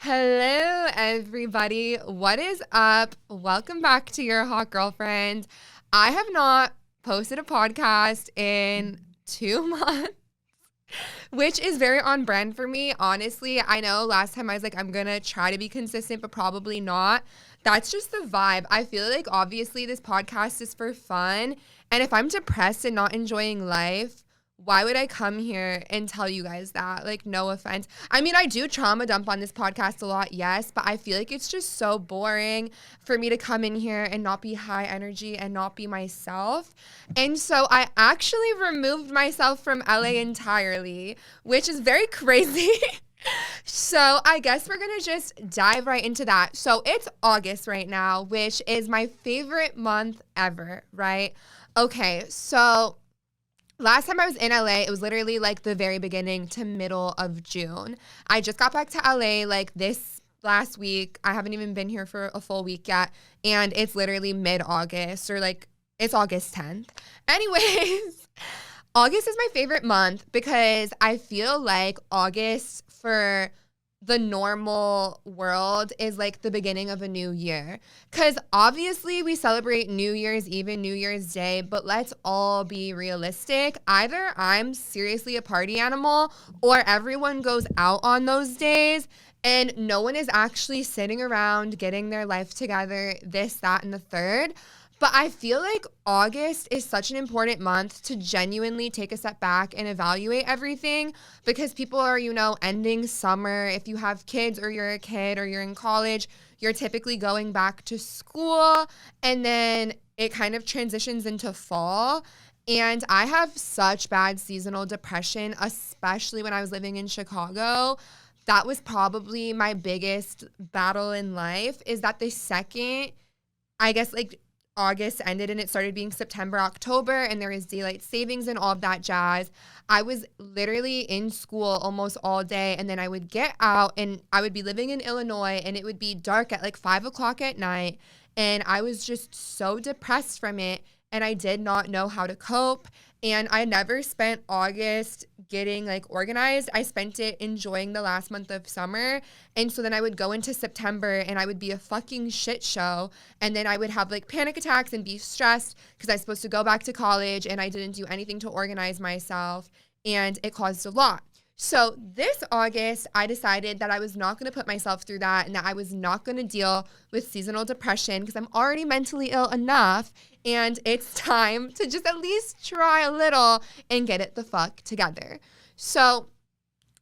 Hello, everybody. What is up? Welcome back to your hot girlfriend. I have not posted a podcast in 2 months, which is very on brand for me. Honestly, I know last time I was like, I'm going to try to be consistent, but probably not. That's just the vibe. I feel like obviously this podcast is for fun. And if I'm depressed and not enjoying life, why would I come here and tell you guys that? Like, no offense. I mean, I do trauma dump on this podcast a lot, yes, but I feel like it's just so boring for me to come in here and not be high energy and not be myself. And so I actually removed myself from LA entirely, which is very crazy. So I guess we're going to just dive right into that. So it's August right now, which is my favorite month ever, right? Okay, so last time I was in LA, it was literally like the very beginning to middle of June. I just got back to LA like this last week. I haven't even been here for a full week yet. And it's literally mid-August or like it's August 10th. Anyways, August is my favorite month because I feel like August for the normal world is like the beginning of a new year. Because obviously we celebrate New Year's Eve and New Year's Day, but let's all be realistic. Either I'm seriously a party animal or everyone goes out on those days and no one is actually sitting around getting their life together, this, that, and the third. But I feel like August is such an important month to genuinely take a step back and evaluate everything because people are, ending summer. If you have kids or you're a kid or you're in college, you're typically going back to school and then it kind of transitions into fall. And I have such bad seasonal depression, especially when I was living in Chicago. That was probably my biggest battle in life is that the second, I guess, like, August ended and it started being September, October, and there is daylight savings and all of that jazz. I was literally in school almost all day, and then I would get out and I would be living in Illinois and it would be dark at like 5 o'clock at night, and I was just so depressed from it and I did not know how to cope. And I never spent August getting like organized. I spent it enjoying the last month of summer. And so then I would go into September and I would be a fucking shit show. And then I would have like panic attacks and be stressed because I was supposed to go back to college and I didn't do anything to organize myself. And it caused a lot. So this August, I decided that I was not going to put myself through that and that I was not going to deal with seasonal depression because I'm already mentally ill enough. And it's time to just at least try a little and get it the fuck together. So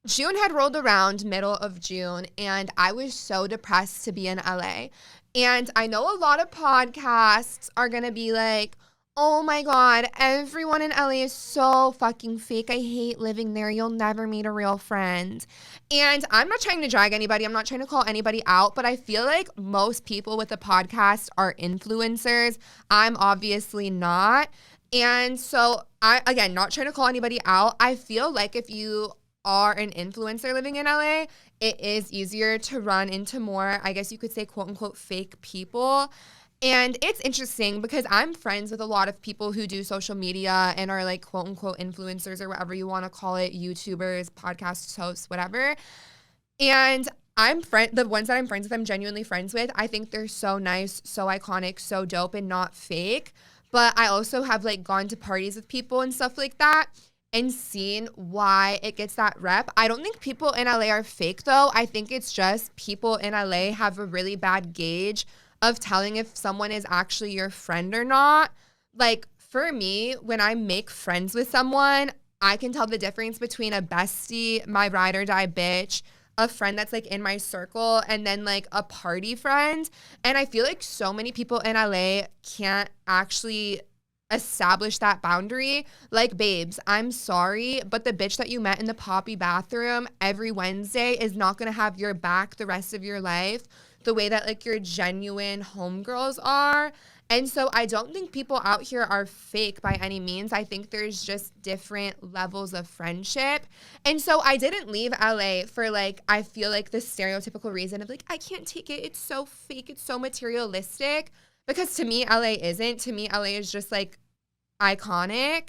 June had rolled around, middle of June, and I was so depressed to be in LA. And I know a lot of podcasts are going to be like, oh my God, everyone in LA is so fucking fake. I hate living there. You'll never meet a real friend. And I'm not trying to drag anybody. I'm not trying to call anybody out, but I feel like most people with a podcast are influencers. I'm obviously not. And so again, not trying to call anybody out. I feel like if you are an influencer living in LA, it is easier to run into more, I guess you could say, quote unquote, fake people. And it's interesting because I'm friends with a lot of people who do social media and are like quote unquote influencers or whatever you want to call it, YouTubers, podcast hosts, whatever. And the ones that I'm friends with, I'm genuinely friends with. I think they're so nice, so iconic, so dope and not fake. But I also have like gone to parties with people and stuff like that and seen why it gets that rep. I don't think people in LA are fake though. I think it's just people in LA have a really bad gauge of telling if someone is actually your friend or not. Like for me, when I make friends with someone, I can tell the difference between a bestie, my ride or die bitch, a friend that's like in my circle, and then like a party friend. And I feel like so many people in LA can't actually establish that boundary. Like, babes, I'm sorry, but the bitch that you met in the poppy bathroom every Wednesday is not gonna have your back the rest of your life the way that like your genuine homegirls are. And so I don't think people out here are fake by any means. I think there's just different levels of friendship. And so I didn't leave LA for like, I feel like the stereotypical reason of like, I can't take it. It's so fake. It's so materialistic. Because to me, LA isn't. To me, LA is just like iconic.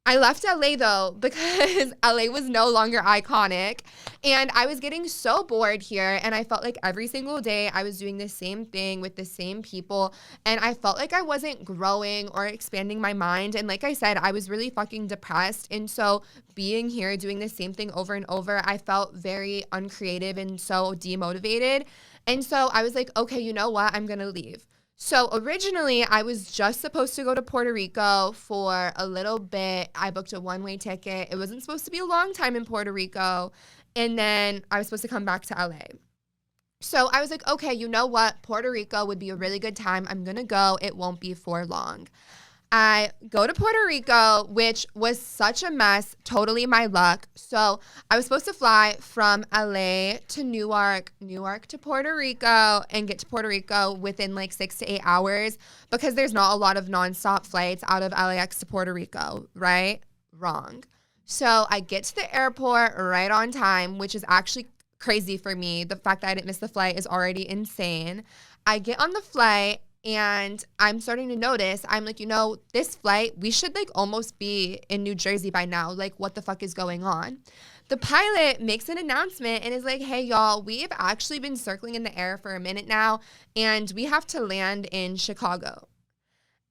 I left LA though because LA was no longer iconic and I was getting so bored here and I felt like every single day I was doing the same thing with the same people and I felt like I wasn't growing or expanding my mind, and like I said, I was really fucking depressed, and so being here doing the same thing over and over, I felt very uncreative and so demotivated. And so I was like, okay, you know what? I'm going to leave. So originally, I was just supposed to go to Puerto Rico for a little bit. I booked a one-way ticket. It wasn't supposed to be a long time in Puerto Rico. And then I was supposed to come back to LA. So I was like, okay, you know what? Puerto Rico would be a really good time. I'm going to go. It won't be for long. I go to Puerto Rico, which was such a mess, totally my luck. So I was supposed to fly from LA to Newark to Puerto Rico, and get to Puerto Rico within like 6 to 8 hours because there's not a lot of nonstop flights out of LAX to Puerto Rico, right? Wrong. So I get to the airport right on time, which is actually crazy for me. The fact that I didn't miss the flight is already insane. I get on the flight. And I'm starting to notice, I'm like, you know, this flight, we should like almost be in New Jersey by now. Like, what the fuck is going on? The pilot makes an announcement and is like, hey, y'all, we've actually been circling in the air for a minute now, and we have to land in Chicago.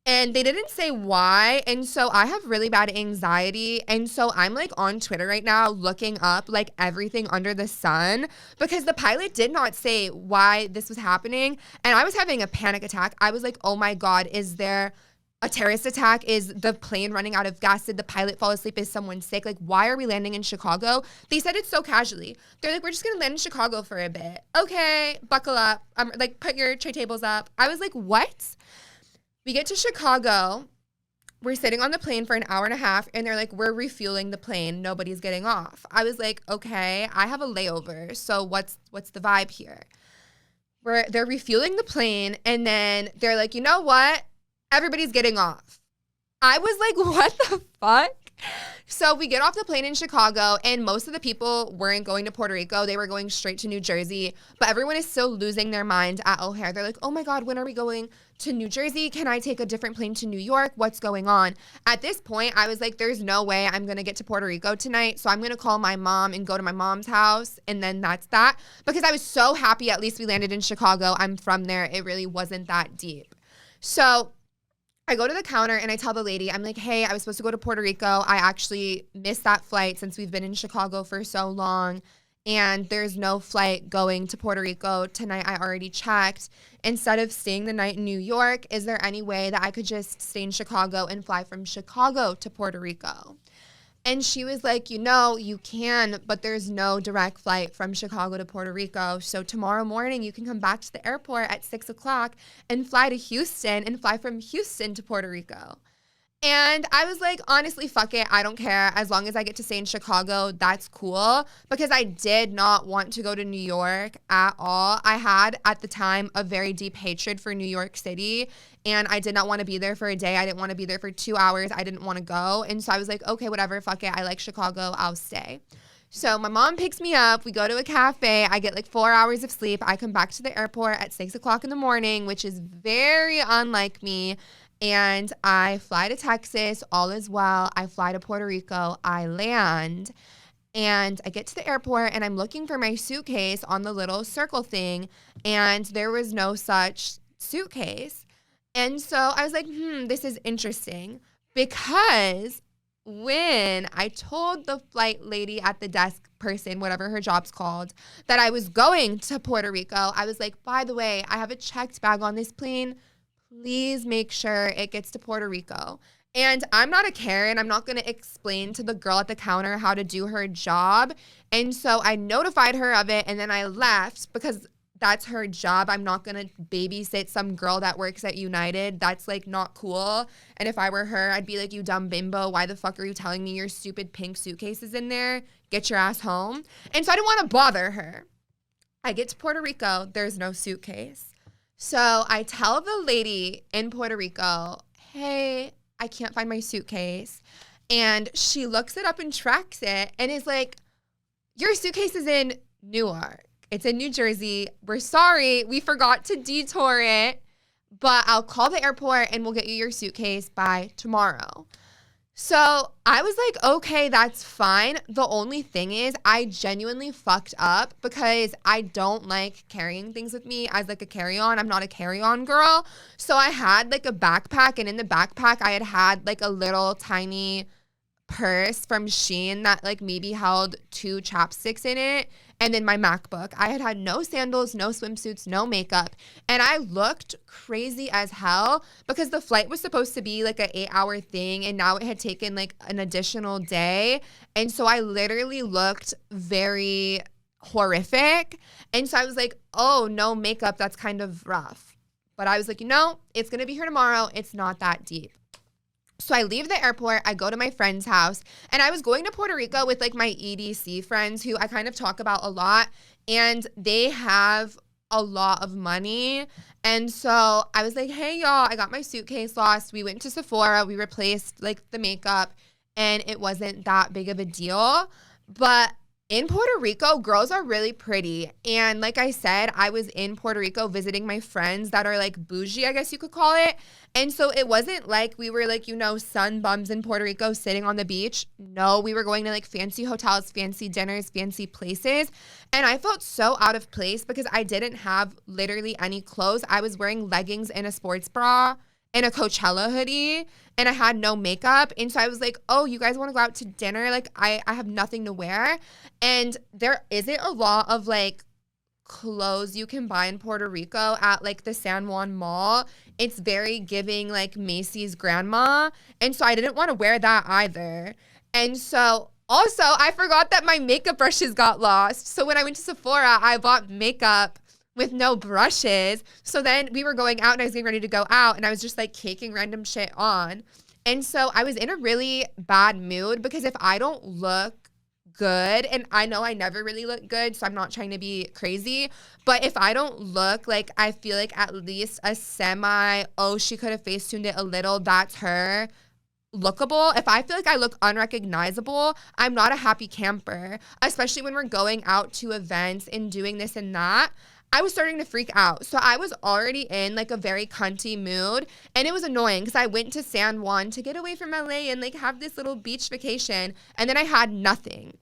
And they didn't say why. And so I have really bad anxiety. And so I'm like on Twitter right now looking up like everything under the sun because the pilot did not say why this was happening. And I was having a panic attack. I was like, oh my God, is there a terrorist attack? Is the plane running out of gas? Did the pilot fall asleep? Is someone sick? Like, why are we landing in Chicago? They said it so casually. They're like, we're just going to land in Chicago for a bit. Okay, buckle up. Like, put your tray tables up. I was like, what? We get to Chicago, we're sitting on the plane for an hour and a half, and they're like, we're refueling the plane. Nobody's getting off. I was like, okay, I have a layover, so what's the vibe here? They're refueling the plane, and then they're like, you know what? Everybody's getting off. I was like, what the fuck? So we get off the plane in Chicago, and most of the people weren't going to Puerto Rico. They were going straight to New Jersey, but everyone is still losing their mind at O'Hare. They're like, oh my God, when are we going to New Jersey? Can I take a different plane to New York? What's going on? At this point, I was like, there's no way I'm going to get to Puerto Rico tonight. So I'm going to call my mom and go to my mom's house. And then that's that. Because I was so happy at least we landed in Chicago. I'm from there. It really wasn't that deep. So I go to the counter and I tell the lady, I'm like, hey, I was supposed to go to Puerto Rico. I actually missed that flight since we've been in Chicago for so long. And there's no flight going to Puerto Rico tonight. I already checked. Instead of staying the night in New York, is there any way that I could just stay in Chicago and fly from Chicago to Puerto Rico? And she was like, you know, you can, but there's no direct flight from Chicago to Puerto Rico. So tomorrow morning you can come back to the airport at 6 o'clock and fly to Houston and fly from Houston to Puerto Rico. And I was like, honestly, fuck it. I don't care. As long as I get to stay in Chicago, that's cool. Because I did not want to go to New York at all. I had, at the time, a very deep hatred for New York City. And I did not want to be there for a day. I didn't want to be there for 2 hours. I didn't want to go. And so I was like, okay, whatever, fuck it. I like Chicago. I'll stay. So my mom picks me up. We go to a cafe. I get like 4 hours of sleep. I come back to the airport at 6 o'clock in the morning, which is very unlike me. And I fly to Texas, all is well. I fly to Puerto Rico, I land, and I get to the airport, and I'm looking for my suitcase on the little circle thing, and there was no such suitcase. And so I was like, this is interesting, because when I told the flight lady at the desk person, whatever her job's called, that I was going to Puerto Rico, I was like, by the way, I have a checked bag on this plane. Please make sure it gets to Puerto Rico. And I'm not a Karen. I'm not going to explain to the girl at the counter how to do her job. And so I notified her of it, and then I left because that's her job. I'm not going to babysit some girl that works at United. That's like not cool. And if I were her, I'd be like, you dumb bimbo, why the fuck are you telling me your stupid pink suitcase is in there? Get your ass home. And so I didn't want to bother her. I get to Puerto Rico. There's no suitcase. So I tell the lady in Puerto Rico, hey, I can't find my suitcase. And she looks it up and tracks it and is like, your suitcase is in Newark. It's in New Jersey. We're sorry. We forgot to detour it, but I'll call the airport and we'll get you your suitcase by tomorrow. So I was like, okay, that's fine. The only thing is I genuinely fucked up because I don't like carrying things with me as like a carry-on. I'm not a carry-on girl. So I had like a backpack, and in the backpack I had like a little tiny purse from Shein that like maybe held 2 chapsticks in it, and then my MacBook. I had no sandals, no swimsuits, no makeup, and I looked crazy as hell because the flight was supposed to be like an 8-hour thing, and now it had taken like an additional day, and so I literally looked very horrific. And so I was like, oh, no makeup, that's kind of rough. But I was like, it's gonna be here tomorrow, it's not that deep. So I leave the airport, I go to my friend's house, and I was going to Puerto Rico with like my EDC friends who I kind of talk about a lot, and they have a lot of money. And so I was like, hey y'all, I got my suitcase lost. We went to Sephora, we replaced like the makeup, and it wasn't that big of a deal. But in Puerto Rico, girls are really pretty. And like I said, I was in Puerto Rico visiting my friends that are like bougie, I guess you could call it. And so it wasn't like we were like, sun bums in Puerto Rico sitting on the beach. No, we were going to like fancy hotels, fancy dinners, fancy places. And I felt so out of place because I didn't have literally any clothes. I was wearing leggings and a sports bra and a Coachella hoodie, and I had no makeup. And so I was like, oh, you guys want to go out to dinner? Like I have nothing to wear. And there isn't a lot of like clothes you can buy in Puerto Rico at like the San Juan mall. It's very giving like Macy's grandma. And so I didn't want to wear that either. And so also I forgot that my makeup brushes got lost. So when I went to Sephora, I bought makeup with no brushes. So then we were going out and I was getting ready to go out, and I was just like caking random shit on. And so I was in a really bad mood because if I don't look good, and I know I never really look good, so I'm not trying to be crazy, but if I don't look like I feel like at least a she could have face tuned it a little, that's her lookable. If I feel like I look unrecognizable, I'm not a happy camper, especially when we're going out to events and doing this and that. I was starting to freak out. So I was already in like a very cunty mood, and it was annoying because I went to San Juan to get away from LA and like have this little beach vacation, and then I had nothing.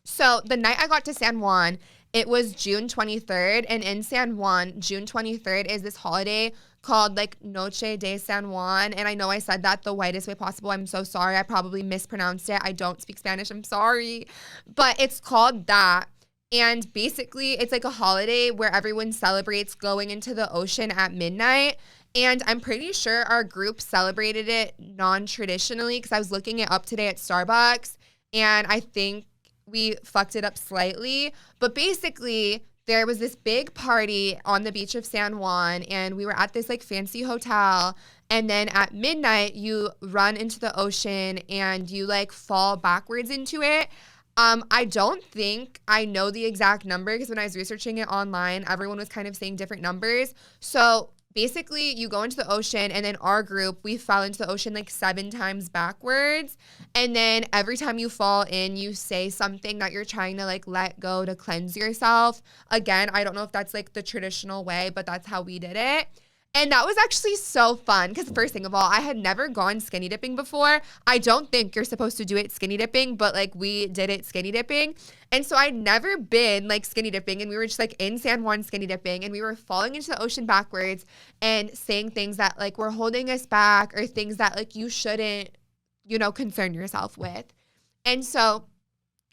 So the night I got to San Juan, it was June 23rd, and in San Juan, June 23rd is this holiday called like Noche de San Juan, and I know I said that the whitest way possible. I'm so sorry. I probably mispronounced it. I don't speak Spanish. I'm sorry. But it's called that. And basically, it's like a holiday where everyone celebrates going into the ocean at midnight. And I'm pretty sure our group celebrated it non-traditionally because I was looking it up today at Starbucks, and I think we fucked it up slightly. But basically, there was this big party on the beach of San Juan, and we were at this like fancy hotel. And then at midnight, you run into the ocean and you like fall backwards into it. I don't think I know the exact number because when I was researching it online, everyone was kind of saying different numbers. So basically, you go into the ocean, and then our group, we fell into the ocean like 7 times backwards. And then every time you fall in, you say something that you're trying to like let go to cleanse yourself. Again, I don't know if that's like the traditional way, but that's how we did it. And that was actually so fun because first thing of all, I had never gone skinny dipping before. I don't think you're supposed to do it skinny dipping, but like we did it skinny dipping. And so I'd never been like skinny dipping, and we were just like in San Juan skinny dipping, and we were falling into the ocean backwards and saying things that like were holding us back or things that like you shouldn't, concern yourself with. And so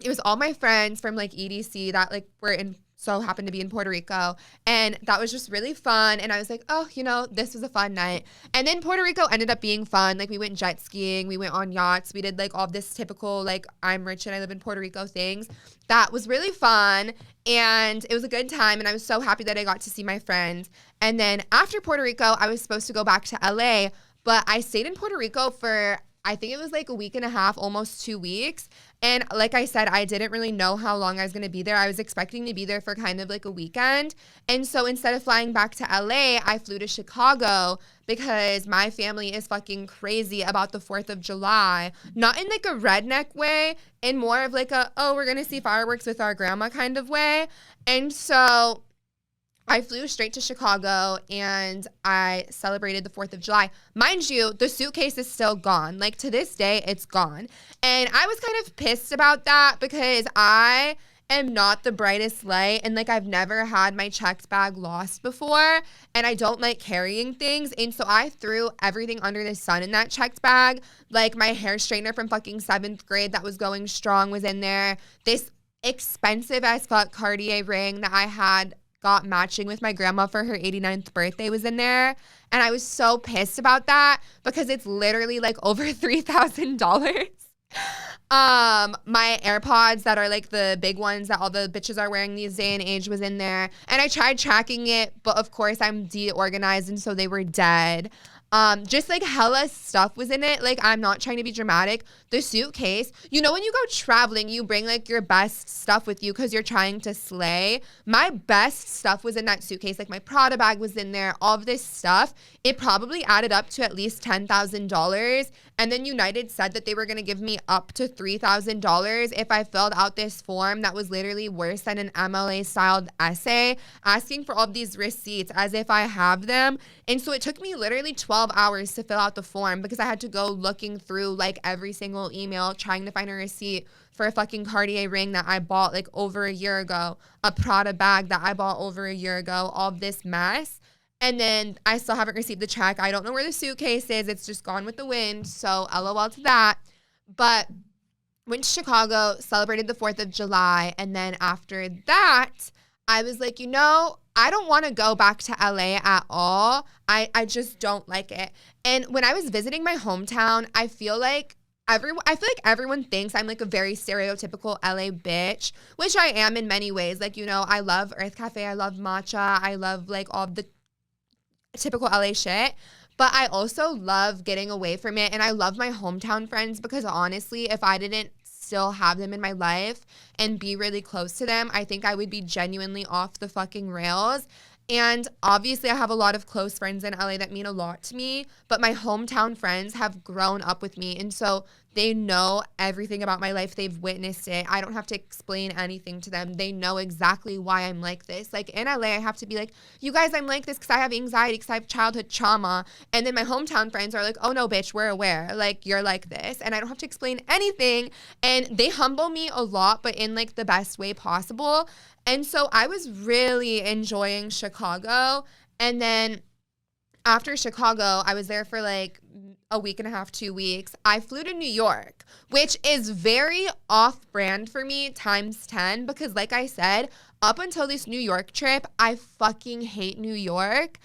it was all my friends from like EDC that like were in so happened to be in Puerto Rico. And that was just really fun. And I was like, oh, this was a fun night. And then Puerto Rico ended up being fun. Like we went jet skiing, we went on yachts, we did like all this typical, like I'm rich and I live in Puerto Rico things. That was really fun. And it was a good time. And I was so happy that I got to see my friends. And then after Puerto Rico, I was supposed to go back to LA, but I stayed in Puerto Rico for, I think it was like a week and a half, almost 2 weeks. And like I said, I didn't really know how long I was going to be there. I was expecting to be there for kind of like a weekend. And so instead of flying back to LA, I flew to Chicago because my family is fucking crazy about the 4th of July. Not in like a redneck way, in more of like we're going to see fireworks with our grandma kind of way. And so I flew straight to Chicago and I celebrated the 4th of July. Mind you, the suitcase is still gone. Like, to this day, it's gone. And I was kind of pissed about that because I am not the brightest light, and like, I've never had my checked bag lost before, and I don't like carrying things. And so I threw everything under the sun in that checked bag. Like, my hair straightener from fucking 7th grade that was going strong was in there. This expensive as fuck Cartier ring that I had got matching with my grandma for her 89th birthday was in there. And I was so pissed about that because it's literally like over $3,000. My AirPods that are like the big ones that all the bitches are wearing these day and age was in there. And I tried tracking it, but of course I'm deorganized and so they were dead. Just like hella stuff was in it. Like, I'm not trying to be dramatic. The suitcase, you know, when you go traveling, you bring like your best stuff with you because you're trying to slay. My best stuff was in that suitcase. Like, my Prada bag was in there, all of this stuff. It probably added up to at least $10,000. And then United said that they were going to give me up to $3,000 if I filled out this form that was literally worse than an MLA styled essay, asking for all of these receipts as if I have them. And so it took me literally 12 hours to fill out the form because I had to go looking through like every single email trying to find a receipt for a fucking Cartier ring that I bought like over a year ago, a Prada bag that I bought over a year ago, all of this mess. And then I still haven't received the check. I don't know where the suitcase is. It's just gone with the wind. So LOL to that. But went to Chicago, celebrated the 4th of July. And then after that, I was like, you know, I don't want to go back to LA at all. I just don't like it. And when I was visiting my hometown, I feel like everyone thinks I'm like a very stereotypical LA bitch, which I am in many ways. Like, you know, I love Earth Cafe. I love matcha. I love like all the typical LA shit, but I also love getting away from it. And I love my hometown friends because honestly, if I didn't still have them in my life and be really close to them, I think I would be genuinely off the fucking rails. And obviously I have a lot of close friends in LA that mean a lot to me, but my hometown friends have grown up with me. And so they know everything about my life. They've witnessed it. I don't have to explain anything to them. They know exactly why I'm like this. Like, in LA, I have to be like, you guys, I'm like this because I have anxiety, because I have childhood trauma. And then my hometown friends are like, oh no, bitch, we're aware. Like, you're like this. And I don't have to explain anything. And they humble me a lot, but in like the best way possible. And so I was really enjoying Chicago. And then after Chicago, I was there for like a week and a half, 2 weeks. I flew to New York, which is very off-brand for me times 10 because like I said, up until this New York trip, I fucking hate New York.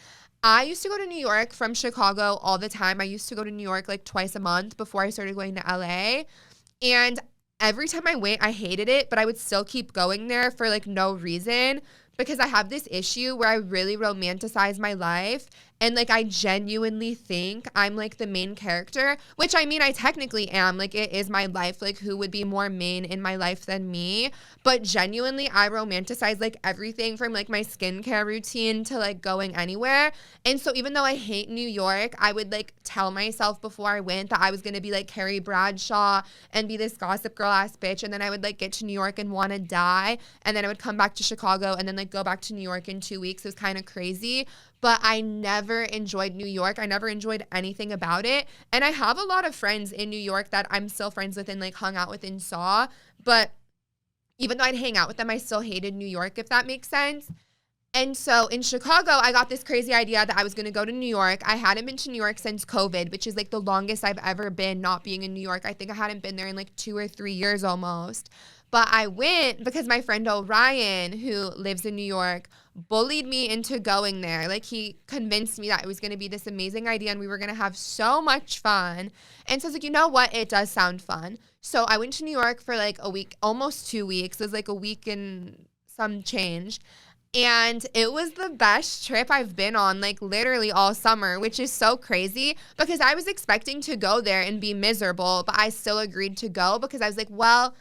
I used to go to New York from Chicago all the time. I used to go to New York like twice a month before I started going to LA. And every time I went, I hated it, but I would still keep going there for like no reason because I have this issue where I really romanticize my life. And like, I genuinely think I'm like the main character, which I mean, I technically am. Like, it is my life. Like, who would be more main in my life than me? But genuinely, I romanticize like everything from like my skincare routine to like going anywhere. And so even though I hate New York, I would like tell myself before I went that I was going to be like Carrie Bradshaw and be this gossip girl ass bitch. And then I would like get to New York and want to die. And then I would come back to Chicago and then like go back to New York in 2 weeks. It was kind of crazy. But I never enjoyed New York. I never enjoyed anything about it. And I have a lot of friends in New York that I'm still friends with and like hung out with and saw. But even though I'd hang out with them, I still hated New York, if that makes sense. And so in Chicago, I got this crazy idea that I was going to go to New York. I hadn't been to New York since COVID, which is like the longest I've ever been not being in New York. I think I hadn't been there in like 2 or 3 years almost. But I went because my friend Orion, who lives in New York, bullied me into going there. Like, he convinced me that it was going to be this amazing idea and we were going to have so much fun. And so I was like, you know what? It does sound fun. So I went to New York for like a week, almost 2 weeks. It was like a week and some change. And it was the best trip I've been on, like literally all summer, which is so crazy because I was expecting to go there and be miserable, but I still agreed to go because I was like, well,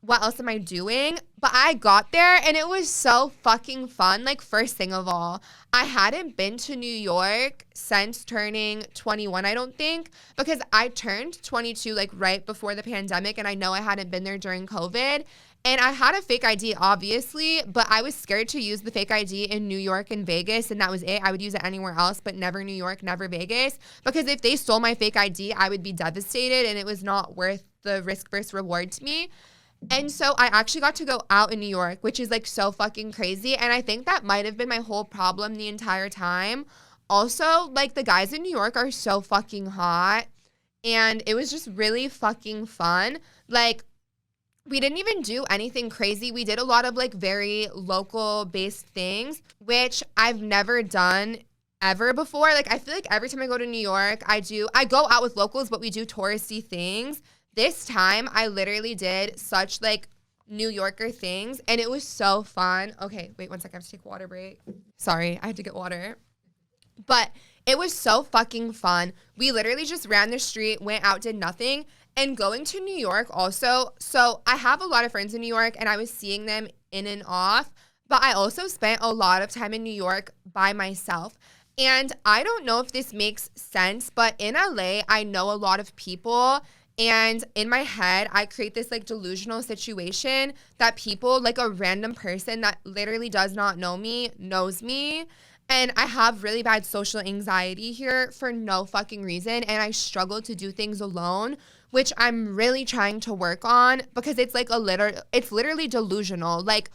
what else am I doing? But I got there and it was so fucking fun. Like, first thing of all, I hadn't been to New York since turning 21, I don't think, because I turned 22 like right before the pandemic and I know I hadn't been there during COVID. And I had a fake ID, obviously, but I was scared to use the fake ID in New York and Vegas, and that was it. I would use it anywhere else, but never New York, never Vegas. Because if they stole my fake ID, I would be devastated, and it was not worth the risk versus reward to me. And so I actually got to go out in New York, which is like so fucking crazy. And I think that might have been my whole problem the entire time. Also, like the guys in New York are so fucking hot. And it was just really fucking fun. Like, we didn't even do anything crazy. We did a lot of like very local based things, which I've never done ever before. Like, I feel like every time I go to New York, I go out with locals, but we do touristy things. This time I literally did such like New Yorker things, and it was so fun. Okay, wait 1 second. I have to take a water break. Sorry, I had to get water. But it was so fucking fun. We literally just ran the street, went out, did nothing. And going to New York also, so I have a lot of friends in New York, and I was seeing them in and off, but I also spent a lot of time in New York by myself. And I don't know if this makes sense, but in LA, I know a lot of people, and in my head, I create this like delusional situation that people, like a random person that literally does not know me, knows me. And I have really bad social anxiety here for no fucking reason. And I struggle to do things alone, which I'm really trying to work on, because it's like it's literally delusional. Like,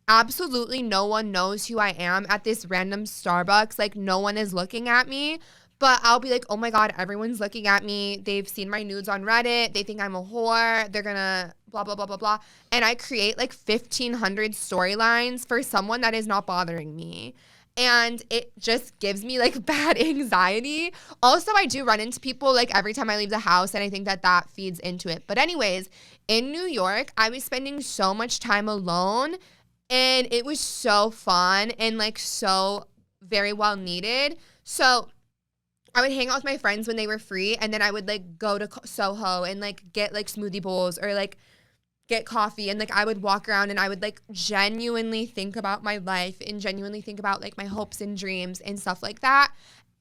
absolutely no one knows who I am at this random Starbucks. Like, no one is looking at me. But I'll be like, oh my God, everyone's looking at me. They've seen my nudes on Reddit. They think I'm a whore. They're gonna blah, blah, blah, blah, blah. And I create like 1,500 storylines for someone that is not bothering me. And it just gives me like bad anxiety. Also, I do run into people like every time I leave the house, and I think that that feeds into it. But anyways, in New York, I was spending so much time alone, and it was so fun and like so very well needed. So I would hang out with my friends when they were free, and then I would like go to Soho and like get like smoothie bowls or like get coffee, and like I would walk around and I would like genuinely think about my life and genuinely think about like my hopes and dreams and stuff like that.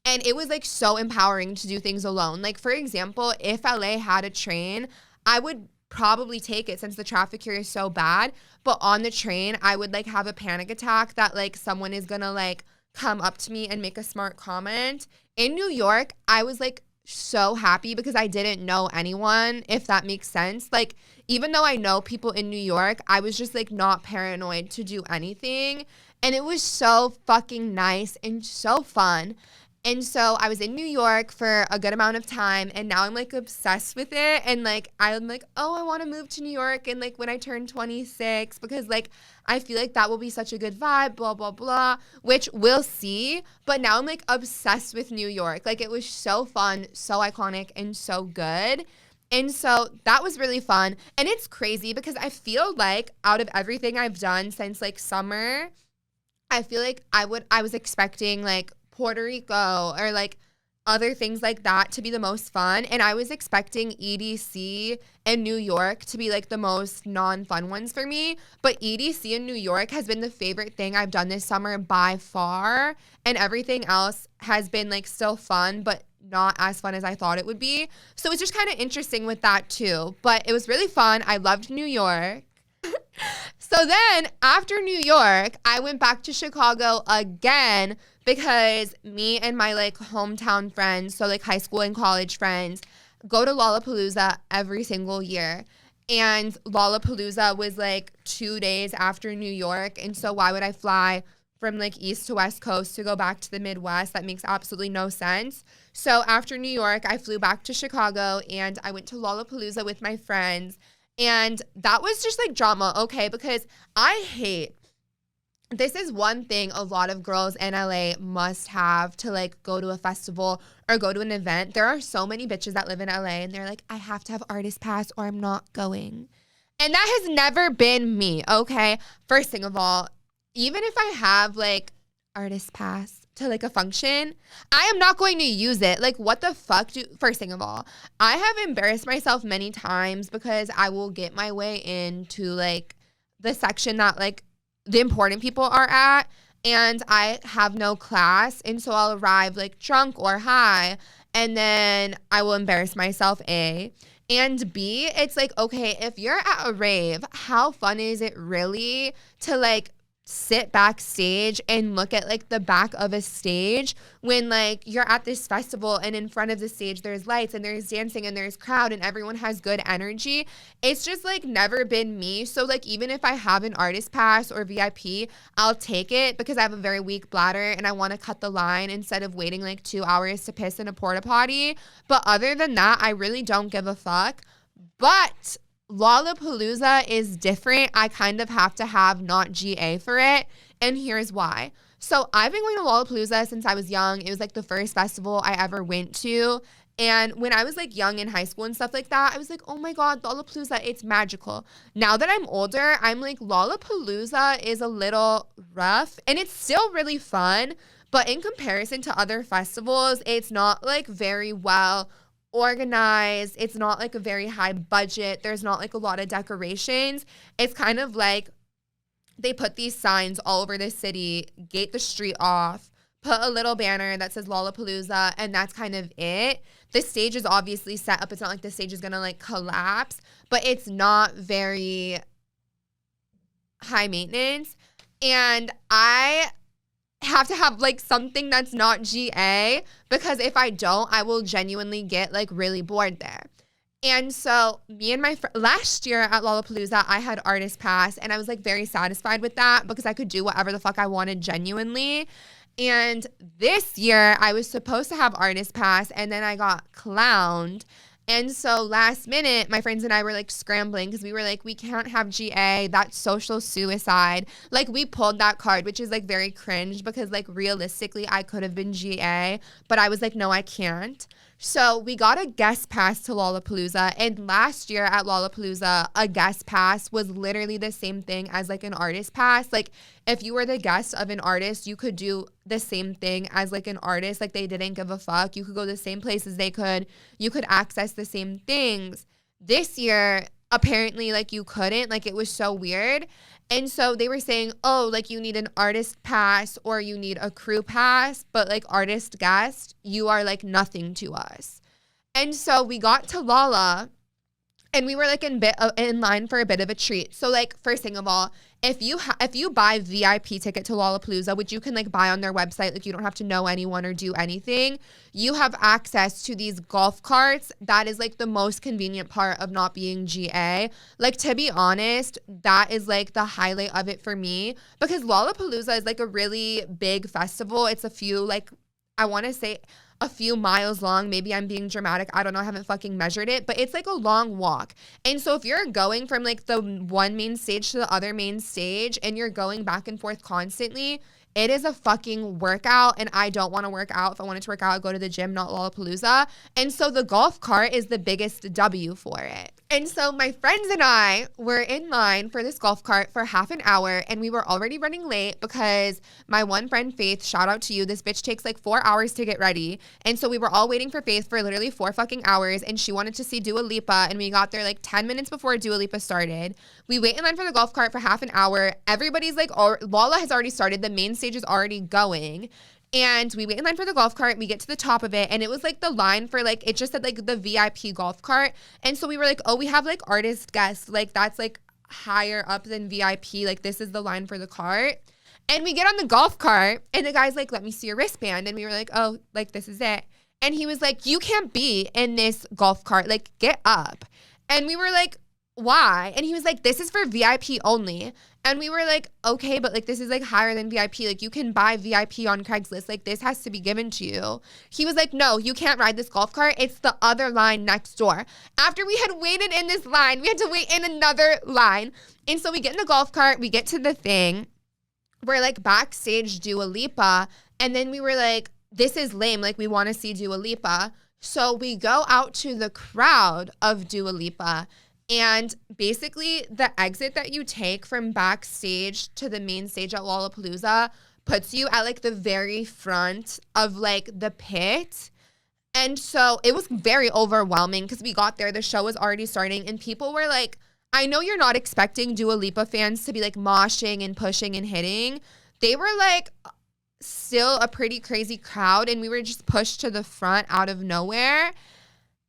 And it was like so empowering to do things alone. Like, for example, if LA had a train, I would probably take it since the traffic here is so bad. But on the train, I would like have a panic attack that like someone is gonna like come up to me and make a smart comment. In New York, I was like so happy because I didn't know anyone, if that makes sense. Like, even though I know people in New York, I was just like not paranoid to do anything. And it was so fucking nice and so fun. And so I was in New York for a good amount of time, and now I'm like obsessed with it. And like, I'm like, oh, I want to move to New York. And like when I turn 26, because like, I feel like that will be such a good vibe, blah, blah, blah, which we'll see. But now I'm like obsessed with New York. Like, it was so fun, so iconic, and so good. And so that was really fun. And it's crazy because I feel like out of everything I've done since like summer, I feel like I was expecting like Puerto Rico or like other things like that to be the most fun. And I was expecting EDC and New York to be like the most non-fun ones for me. But EDC in New York has been the favorite thing I've done this summer by far. And everything else has been like still fun, but not as fun as I thought it would be. So it's just kind of interesting with that too. But it was really fun. I loved New York. So then after New York, I went back to Chicago again because me and my like hometown friends, so like high school and college friends, go to Lollapalooza every single year. And Lollapalooza was like 2 days after New York. And so why would I fly from like east to west coast to go back to the Midwest? That makes absolutely no sense. So after New York, I flew back to Chicago and I went to Lollapalooza with my friends. And that was just like drama, okay? Because this is one thing a lot of girls in LA must have to like go to a festival or go to an event. There are so many bitches that live in LA and they're like, I have to have artist pass or I'm not going. And that has never been me, okay? First thing of all, even if I have like artist pass to like a function, I am not going to use it. Like, what the fuck first thing of all, I have embarrassed myself many times because I will get my way into like the section that like the important people are at, and I have no class, and so I'll arrive like drunk or high, and then I will embarrass myself, A. And B, it's like, okay, if you're at a rave, how fun is it really to like sit backstage and look at like the back of a stage when like you're at this festival and in front of the stage there's lights and there's dancing and there's crowd and everyone has good energy. It's just like never been me. So like even if I have an artist pass or VIP, I'll take it because I have a very weak bladder and I want to cut the line instead of waiting like 2 hours to piss in a porta potty. But other than that, I really don't give a fuck. But Lollapalooza is different. I kind of have to have not GA for it. And here's why. So I've been going to Lollapalooza since I was young. It was like the first festival I ever went to. And when I was like young in high school and stuff like that, I was like, oh my God, Lollapalooza, it's magical. Now that I'm older, I'm like, Lollapalooza is a little rough and it's still really fun. But in comparison to other festivals, it's not like very well organized. It's not like a very high budget. There's not like a lot of decorations. It's kind of like they put these signs all over the city, gate the street off, put a little banner that says Lollapalooza, and that's kind of it. The stage is obviously set up. It's not like the stage is going to like collapse, but it's not very high maintenance. And I have to have like something that's not GA because if I don't, I will genuinely get like really bored there. And so me and my last year at Lollapalooza, I had artist pass and I was like very satisfied with that because I could do whatever the fuck I wanted genuinely. And this year I was supposed to have artist pass and then I got clowned. And so last minute, my friends and I were like scrambling because we were like, we can't have GA. That's social suicide. Like we pulled that card, which is like very cringe because like realistically, I could have been GA, but I was like, no, I can't. So we got a guest pass to Lollapalooza. And last year at Lollapalooza, a guest pass was literally the same thing as like an artist pass. Like if you were the guest of an artist, you could do the same thing as like an artist. Like they didn't give a fuck. You could go the same places they could. You could access the same things. This year, apparently like you couldn't. Like it was so weird. And so they were saying, oh, like you need an artist pass or you need a crew pass, but like artist guest, you are like nothing to us. And so we got to Lolla and we were like in line for a bit of a treat. So like first thing of all, if you buy VIP ticket to Lollapalooza, which you can like buy on their website, like you don't have to know anyone or do anything, you have access to these golf carts. That is like the most convenient part of not being GA. Like to be honest, that is like the highlight of it for me because Lollapalooza is like a really big festival. It's a few like, I want to say a few miles long. Maybe I'm being dramatic. I don't know. I haven't fucking measured it, but it's like a long walk. And so if you're going from like the one main stage to the other main stage and you're going back and forth constantly, it is a fucking workout. And I don't want to work out. If I wanted to work out, I'd go to the gym, not Lollapalooza. And so the golf cart is the biggest W for it. And so my friends and I were in line for this golf cart for half an hour and we were already running late because my one friend Faith, shout out to you, this bitch takes like 4 hours to get ready. And so we were all waiting for Faith for literally 4 fucking hours and she wanted to see Dua Lipa and we got there like 10 minutes before Dua Lipa started. We wait in line for the golf cart for half an hour. Everybody's like, Lolla has already started. The main stage is already going. And we wait in line for the golf cart. We get to the top of it. And it was like the line for like, it just said like the VIP golf cart. And so we were like, oh, we have like artist guests. Like that's like higher up than VIP. Like this is the line for the cart. And we get on the golf cart and the guy's like, let me see your wristband. And we were like, oh, like this is it. And he was like, you can't be in this golf cart. Like get up. And we were like, why? And he was like, this is for VIP only. And we were like, okay, but like this is like higher than VIP. Like you can buy VIP on Craigslist. Like this has to be given to you. He was like, no, you can't ride this golf cart. It's the other line next door. After we had waited in this line, we had to wait in another line. And so we get in the golf cart, we get to the thing. We're like backstage Dua Lipa. And then we were like, this is lame. Like we want to see Dua Lipa. So we go out to the crowd of Dua Lipa. And basically the exit that you take from backstage to the main stage at Lollapalooza puts you at like the very front of like the pit. And so it was very overwhelming because we got there, the show was already starting and people were like, I know you're not expecting Dua Lipa fans to be like moshing and pushing and hitting. They were like still a pretty crazy crowd and we were just pushed to the front out of nowhere.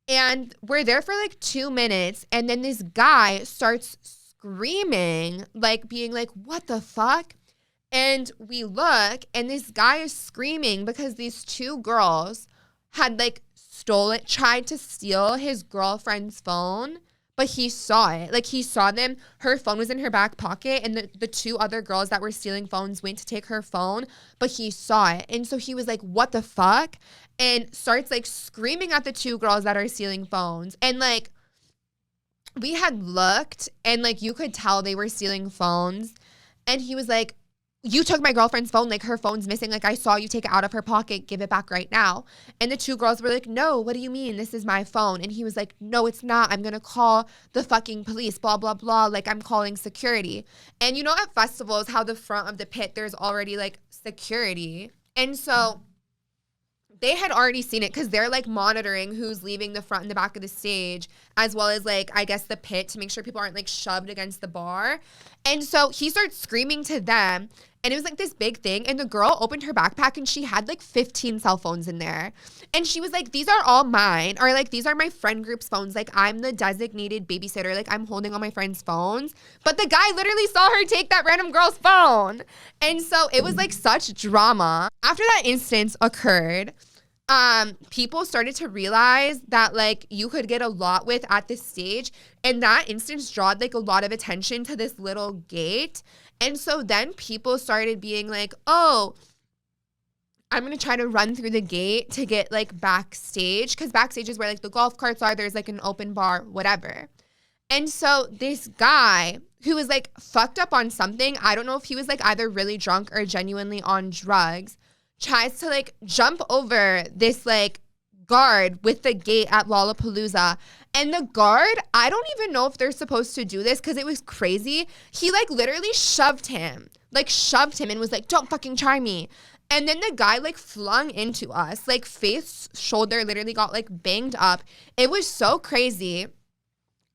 And we're there for like 2 minutes. And then this guy starts screaming, like being like, what the fuck? And we look, and this guy is screaming because these 2 girls had like tried to steal his girlfriend's phone, but he saw it. Like he saw them, her phone was in her back pocket, and the 2 other girls that were stealing phones went to take her phone, but he saw it. And so he was like, what the fuck? And starts like screaming at the 2 girls that are stealing phones. And like, we had looked, and like you could tell they were stealing phones. And he was like, you took my girlfriend's phone, like her phone's missing. Like I saw you take it out of her pocket, give it back right now. And the 2 girls were like, no, what do you mean? This is my phone. And he was like, no, it's not. I'm going to call the fucking police, blah, blah, blah. Like I'm calling security. And you know, at festivals, how the front of the pit, there's already like security. And so they had already seen it because they're like monitoring who's leaving the front and the back of the stage, as well as like, I guess the pit, to make sure people aren't like shoved against the bar. And so he starts screaming to them, and it was like this big thing. And the girl opened her backpack, and she had like 15 cell phones in there. And she was like, these are all mine, or like, these are my friend group's phones. Like I'm the designated babysitter. Like I'm holding all my friends' phones. But the guy literally saw her take that random girl's phone. And so it was like such drama. After that instance occurred, people started to realize that like you could get a lot with at this stage, and that instance drawed like a lot of attention to this little gate. And so then people started being like, oh, I'm going to try to run through the gate to get like backstage, because backstage is where like the golf carts are. There's like an open bar, whatever. And so this guy who was like fucked up on something, I don't know if he was like either really drunk or genuinely on drugs, tries to like jump over this like guard with the gate at Lollapalooza. And the guard, I don't even know if they're supposed to do this because it was crazy. He like literally shoved him and was like, don't fucking try me. And then the guy like flung into us, like face, shoulder literally got like banged up. It was so crazy.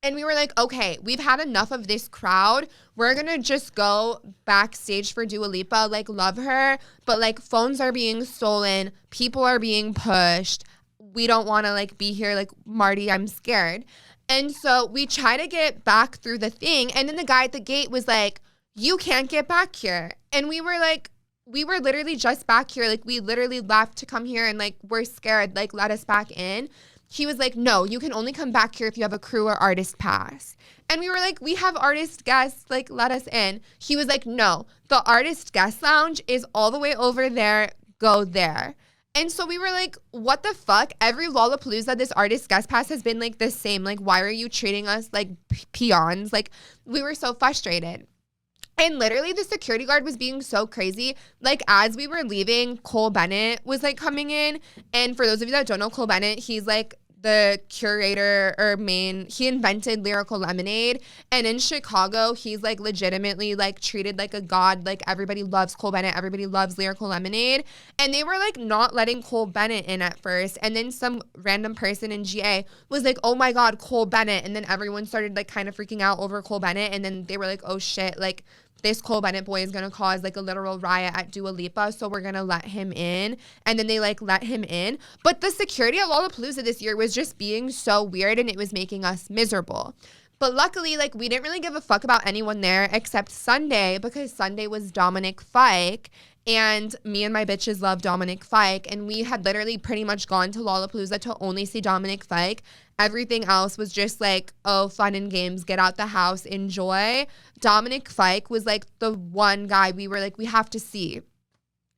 And we were like, okay, we've had enough of this crowd. We're going to just go backstage for Dua Lipa, like love her. But like phones are being stolen. People are being pushed. We don't want to like be here. Like, Marty, I'm scared. And so we try to get back through the thing. And then the guy at the gate was like, you can't get back here. And we were like, we were literally just back here. Like we literally left to come here and like, we're scared. Like let us back in. He was like, no, you can only come back here if you have a crew or artist pass. And we were like, we have artist guests, like let us in. He was like, no, the artist guest lounge is all the way over there. Go there. And so we were like, what the fuck? Every Lollapalooza, this artist guest pass has been like the same. Like, why are you treating us like peons? Like, we were so frustrated. And literally the security guard was being so crazy. Like as we were leaving, Cole Bennett was like coming in. And for those of you that don't know Cole Bennett, he's like the curator or he invented Lyrical Lemonade. And in Chicago, he's like legitimately like treated like a god. Like everybody loves Cole Bennett. Everybody loves Lyrical Lemonade. And they were like not letting Cole Bennett in at first. And then some random person in GA was like, oh my God, Cole Bennett. And then everyone started like kind of freaking out over Cole Bennett. And then they were like, oh shit, like this Cole Bennett boy is going to cause like a literal riot at Dua Lipa, so we're going to let him in. And then they like let him in. But the security at Lollapalooza this year was just being so weird, and it was making us miserable. But luckily, like we didn't really give a fuck about anyone there except Sunday, because Sunday was Dominic Fike. And me and my bitches love Dominic Fike. And we had literally pretty much gone to Lollapalooza to only see Dominic Fike. Everything else was just like, oh, fun and games, get out the house, enjoy. Dominic Fike was like the one guy we were like, we have to see.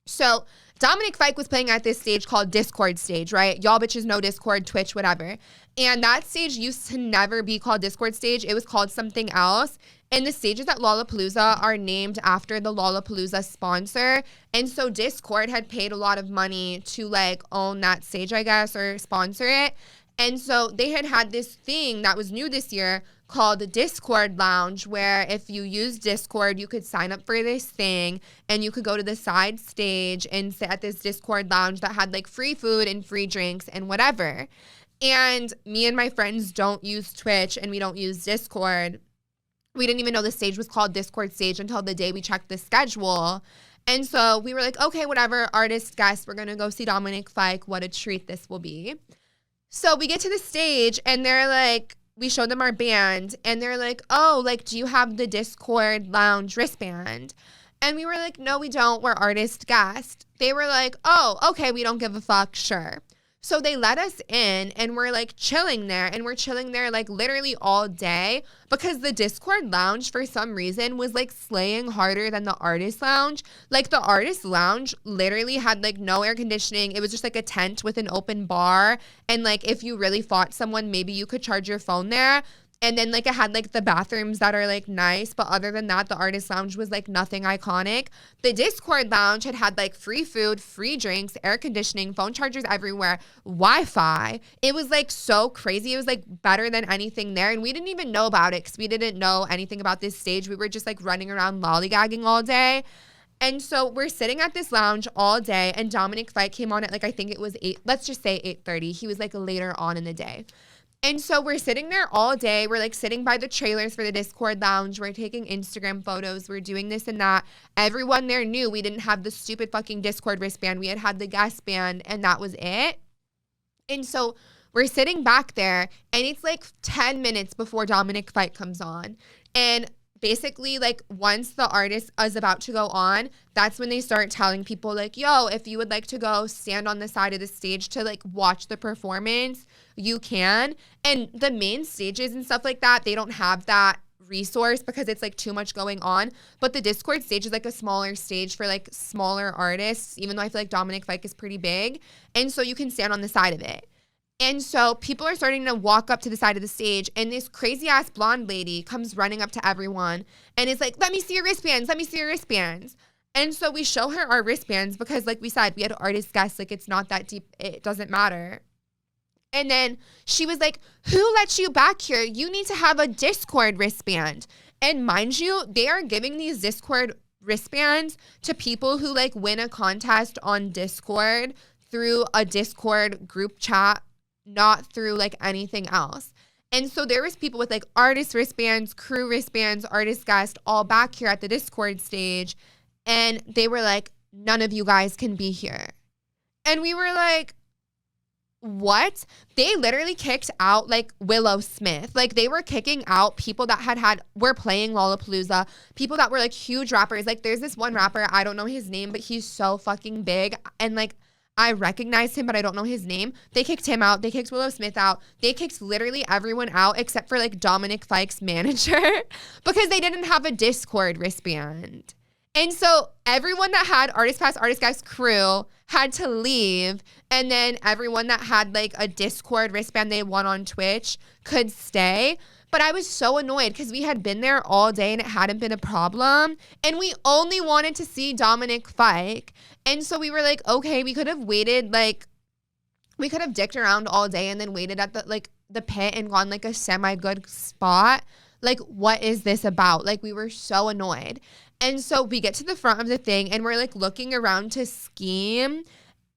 So Dominic Fike was playing at this stage called Discord stage, right? Y'all bitches know Discord, Twitch, whatever. And that stage used to never be called Discord stage. It was called something else. And the stages at Lollapalooza are named after the Lollapalooza sponsor. And so Discord had paid a lot of money to like own that stage, I guess, or sponsor it. And so they had this thing that was new this year called the Discord Lounge, where if you use Discord, you could sign up for this thing and you could go to the side stage and sit at this Discord Lounge that had like free food and free drinks and whatever. And me and my friends don't use Twitch and we don't use Discord. We didn't even know the stage was called Discord stage until the day we checked the schedule. And so we were like, okay, whatever, artist guest, we're going to go see Dominic Fike. What a treat this will be. So we get to the stage and they're like, we show them our band and they're like, oh, like, do you have the Discord lounge wristband? And we were like, no, we don't. We're artist guest. They were like, oh, okay, we don't give a fuck. Sure. So they let us in and we're like chilling there, and we're chilling there like literally all day because the Discord lounge for some reason was like slaying harder than the artist lounge. Like the artist lounge literally had like no air conditioning. It was just like a tent with an open bar. And like if you really fought someone, maybe you could charge your phone there. And then like it had like the bathrooms that are like nice. But other than that, the artist lounge was like nothing iconic. The Discord lounge had like free food, free drinks, air conditioning, phone chargers everywhere, Wi-Fi. It was like so crazy. It was like better than anything there. And we didn't even know about it because we didn't know anything about this stage. We were just like running around lollygagging all day. And so we're sitting at this lounge all day, and Dominic Fike came on at like, I think it was 8, let's just say 8:30. He was like later on in the day. And so we're sitting there all day. We're like sitting by the trailers for the Discord lounge. We're taking Instagram photos. We're doing this and that. Everyone there knew we didn't have the stupid fucking Discord wristband. We had the guest band, and that was it. And so we're sitting back there, and it's like 10 minutes before Dominic Fike comes on. And basically, like, once the artist is about to go on, that's when they start telling people, like, yo, if you would like to go stand on the side of the stage to, like, watch the performance, you can. And the main stages and stuff like that, they don't have that resource because it's, like, too much going on. But the Discord stage is, like, a smaller stage for, like, smaller artists, even though I feel like Dominic Fike is pretty big. And so you can stand on the side of it. And so people are starting to walk up to the side of the stage, and this crazy-ass blonde lady comes running up to everyone and is like, let me see your wristbands, let me see your wristbands. And so we show her our wristbands because, like we said, we had artist guests. Like, it's not that deep. It doesn't matter. And then she was like, who let you back here? You need to have a Discord wristband. And mind you, they are giving these Discord wristbands to people who, like, win a contest on Discord through a Discord group chat, not through like anything else. And so there was people with like artist wristbands, crew wristbands, artist guest, all back here at the Discord stage. And they were like, none of you guys can be here. And we were like, what? They literally kicked out like Willow Smith. Like, they were kicking out people that were playing Lollapalooza, people that were like huge rappers. Like, there's this one rapper, I don't know his name, but he's so fucking big. And like, I recognize him, but I don't know his name. They kicked him out. They kicked Willow Smith out. They kicked literally everyone out except for like Dominic Fike's manager because they didn't have a Discord wristband. And so everyone that had Artist Pass, Artist Guest crew had to leave. And then everyone that had like a Discord wristband they won on Twitch could stay. But I was so annoyed because we had been there all day and it hadn't been a problem. And we only wanted to see Dominic Fike. And so we were like, okay, we could have waited, like, we could have dicked around all day and then waited at the pit and gone like a semi-good spot. Like, what is this about? Like, we were so annoyed. And so we get to the front of the thing and we're like looking around to scheme.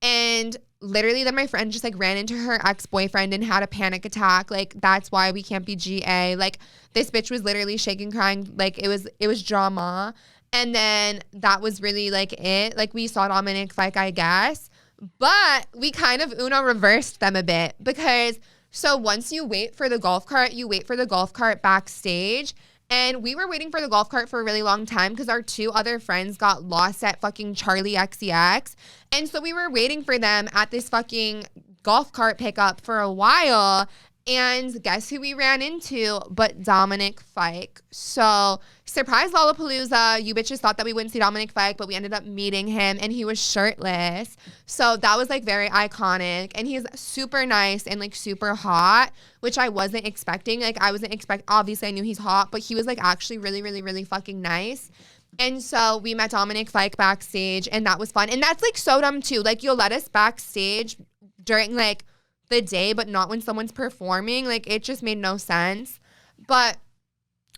And literally then my friend just like ran into her ex-boyfriend and had a panic attack. Like, that's why we can't be GA. Like, this bitch was literally shaking, crying. Like, it was drama. And then that was really like it. Like, we saw Dominic Fike, I guess. But we kind of Uno reversed them a bit because so once you wait for the golf cart, you wait for the golf cart backstage. And we were waiting for the golf cart for a really long time because our 2 other friends got lost at fucking Charlie XCX. And so we were waiting for them at this fucking golf cart pickup for a while. And guess who we ran into but Dominic Fike. So, surprise Lollapalooza. You bitches thought that we wouldn't see Dominic Fike, but we ended up meeting him and he was shirtless. So, that was like very iconic. And he's super nice and like super hot, which I wasn't expecting. Like, obviously I knew he's hot, but he was like actually really, really, really fucking nice. And so we met Dominic Fike backstage and that was fun. And that's like so dumb too. Like, you'll let us backstage during like the day, but not when someone's performing. Like, it just made no sense. But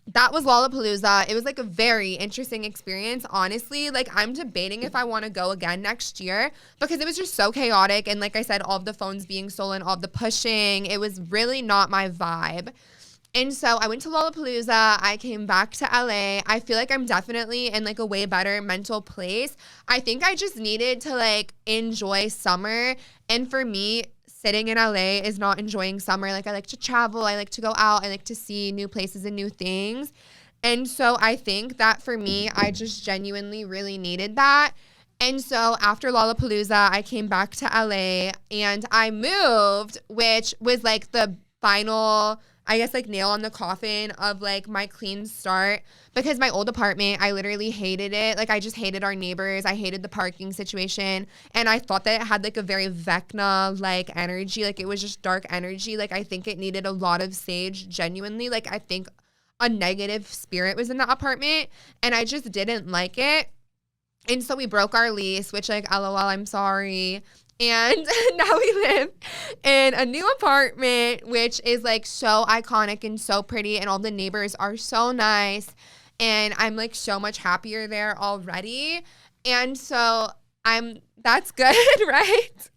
that was Lollapalooza. It was like a very interesting experience, honestly. Like, I'm debating if I want to go again next year because it was just so chaotic. And like I said, all of the phones being stolen, all of the pushing, it was really not my vibe. And so I went to Lollapalooza. I came back to LA. I feel like I'm definitely in like a way better mental place. I think I just needed to like enjoy summer. And for me, sitting in LA is not enjoying summer. Like I like to travel, I like to go out, I like to see new places and new things. And so I think that for me, I just genuinely really needed that. And so after Lollapalooza, I came back to LA and I moved, which was like the final, I guess, like nail on the coffin of like my clean start, because my old apartment, I literally hated it. Like I just hated our neighbors. I hated the parking situation. And I thought that it had like a very Vecna like energy. Like it was just dark energy. Like I think it needed a lot of sage, genuinely. Like I think a negative spirit was in the apartment and I just didn't like it. And so we broke our lease, which like, LOL, I'm sorry. And now we live in a new apartment, which is like so iconic and so pretty. And all the neighbors are so nice. And I'm like so much happier there already. And so that's good, right?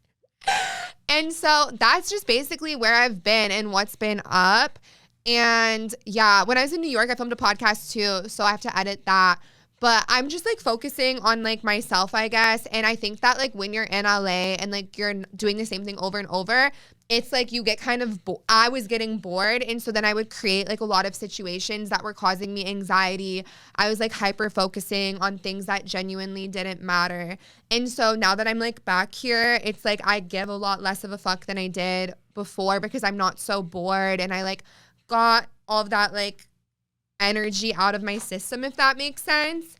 And so that's just basically where I've been and what's been up. And yeah, when I was in New York, I filmed a podcast too. So I have to edit that. But I'm just like focusing on like myself, I guess. And I think that like when you're in LA and like you're doing the same thing over and over, it's like you get kind of, I was getting bored. And so then I would create like a lot of situations that were causing me anxiety. I was like hyper focusing on things that genuinely didn't matter. And so now that I'm like back here, it's like I give a lot less of a fuck than I did before because I'm not so bored. And I like got all of that like energy out of my system, if that makes sense.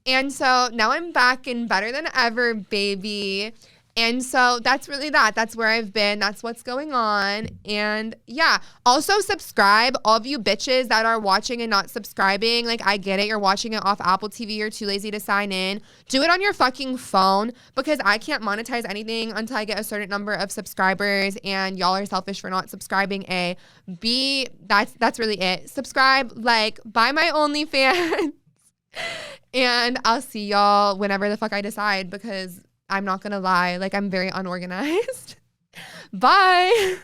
And so now I'm back and better than ever, baby. And so that's really that. That's where I've been. That's what's going on. And yeah, also subscribe. All of you bitches that are watching and not subscribing, like I get it. You're watching it off Apple TV. You're too lazy to sign in. Do it on your fucking phone because I can't monetize anything until I get a certain number of subscribers and y'all are selfish for not subscribing. A. B. That's really it. Subscribe, like, buy my OnlyFans. And I'll see y'all whenever the fuck I decide because I'm not going to lie. Like, I'm very unorganized. Bye.